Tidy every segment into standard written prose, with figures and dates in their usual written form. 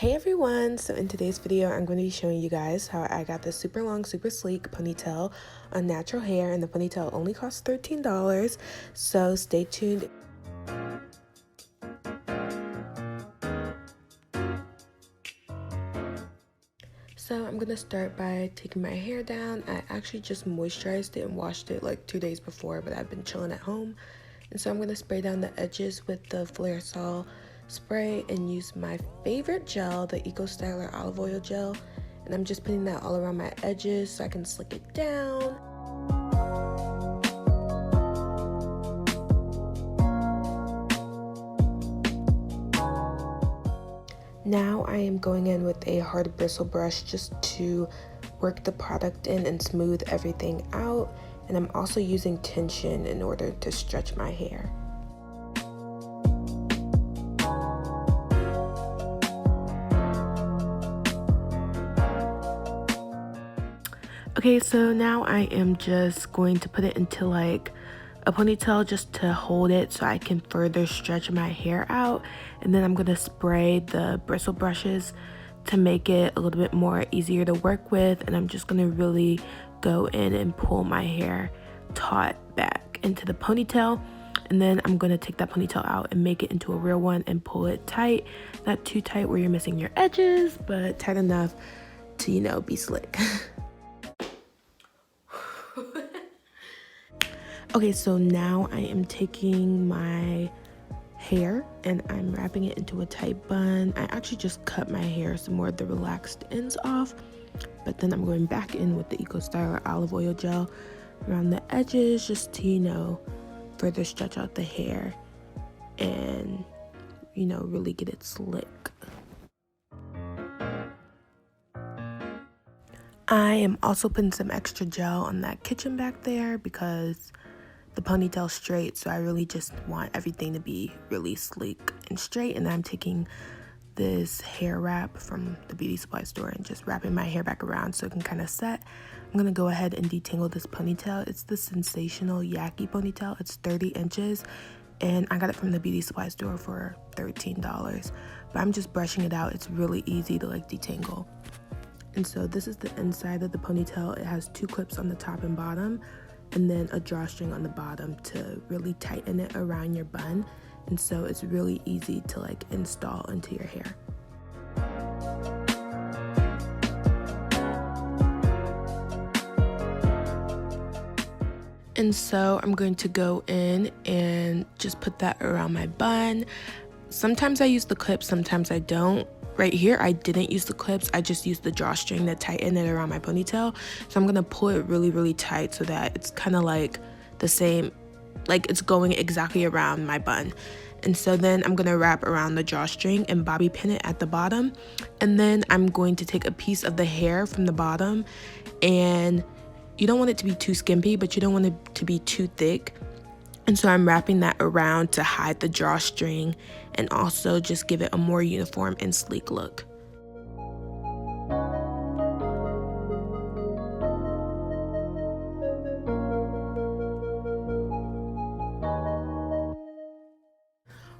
Hey everyone! So in today's video, I'm going to be showing you guys how I got this super long, super sleek ponytail on natural hair, and the ponytail only costs $13. So stay tuned. So I'm gonna start by taking my hair down. I actually just moisturized it and washed it like 2 days before, but I've been chilling at home. And so I'm gonna spray down the edges with the Flare Sol spray and use my favorite gel, the Eco Styler olive oil gel. And I'm just putting that all around my edges so I can slick it down. Now I am going in with a hard bristle brush just to work the product in and smooth everything out. And I'm also using tension in order to stretch my hair. Okay, so now I am just going to put it into like a ponytail just to hold it so I can further stretch my hair out. And then I'm going to spray the bristle brushes to make it a little bit more easier to work with. And I'm just going to really go in and pull my hair taut back into the ponytail. And then I'm going to take that ponytail out and make it into a real one and pull it tight. Not too tight where you're missing your edges, but tight enough to, you know, be slick. Okay, so now I am taking my hair and I'm wrapping it into a tight bun. I actually just cut my hair some more of the relaxed ends off, but then I'm going back in with the Eco Styler olive oil gel around the edges just to, you know, further stretch out the hair and, you know, really get it slick. I am also putting some extra gel on that kitchen back there because the ponytail's straight, so I really just want everything to be really sleek and straight. And I'm taking this hair wrap from the beauty supply store and just wrapping my hair back around so it can kind of set. I'm gonna go ahead and detangle this ponytail. It's the Sensational Yaki ponytail. It's 30 inches and I got it from the beauty supply store for $13, but I'm just brushing it out. It's really easy to like detangle. And so this is the inside of the ponytail. It has 2 clips on the top and bottom, and then a drawstring on the bottom to really tighten it around your bun. And so it's really easy to like install into your hair. And so I'm going to go in and just put that around my bun. Sometimes I use the clips, sometimes I don't. Right here, I didn't use the clips. I just used the drawstring to tighten it around my ponytail. So I'm gonna pull it really, really tight so that it's kind of like the same, like it's going exactly around my bun. And so then I'm gonna wrap around the drawstring and bobby pin it at the bottom. And then I'm going to take a piece of the hair from the bottom, and you don't want it to be too skimpy, but you don't want it to be too thick. And so I'm wrapping that around to hide the drawstring and also just give it a more uniform and sleek look.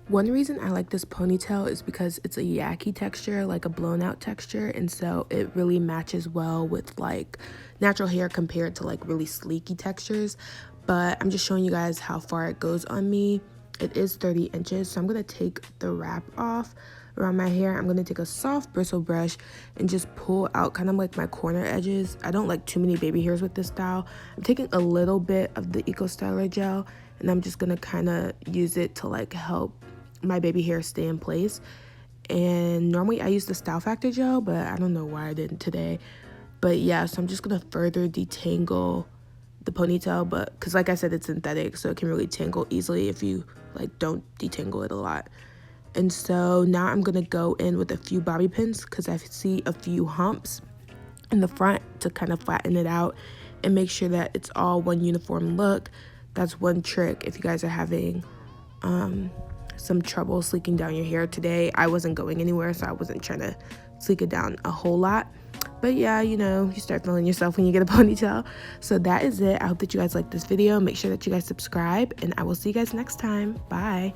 One reason I like this ponytail is because it's a yaki texture, like a blown out texture, and so it really matches well with like natural hair compared to like really sleeky textures. But I'm just showing you guys how far it goes on me. It is 30 inches, so I'm gonna take the wrap off around my hair. I'm gonna take a soft bristle brush and just pull out kind of like my corner edges. I don't like too many baby hairs with this style. I'm taking a little bit of the Eco Styler gel and I'm just gonna kind of use it to like help my baby hair stay in place. And normally I use the Style Factor gel, but I don't know why I didn't today. But yeah, so I'm just gonna further detangle the ponytail, but because like I said, it's synthetic, so it can really tangle easily if you like don't detangle it a lot. And so now I'm gonna go in with a few bobby pins because I see a few humps in the front to kind of flatten it out and make sure that it's all one uniform look. That's one trick if you guys are having some trouble sleeking down your hair. Today I wasn't going anywhere, so I wasn't trying to sleek it down a whole lot. But yeah, you know, you start feeling yourself when you get a ponytail. So that is it. I hope that you guys like this video. Make sure that you guys subscribe, and I will see you guys next time. Bye.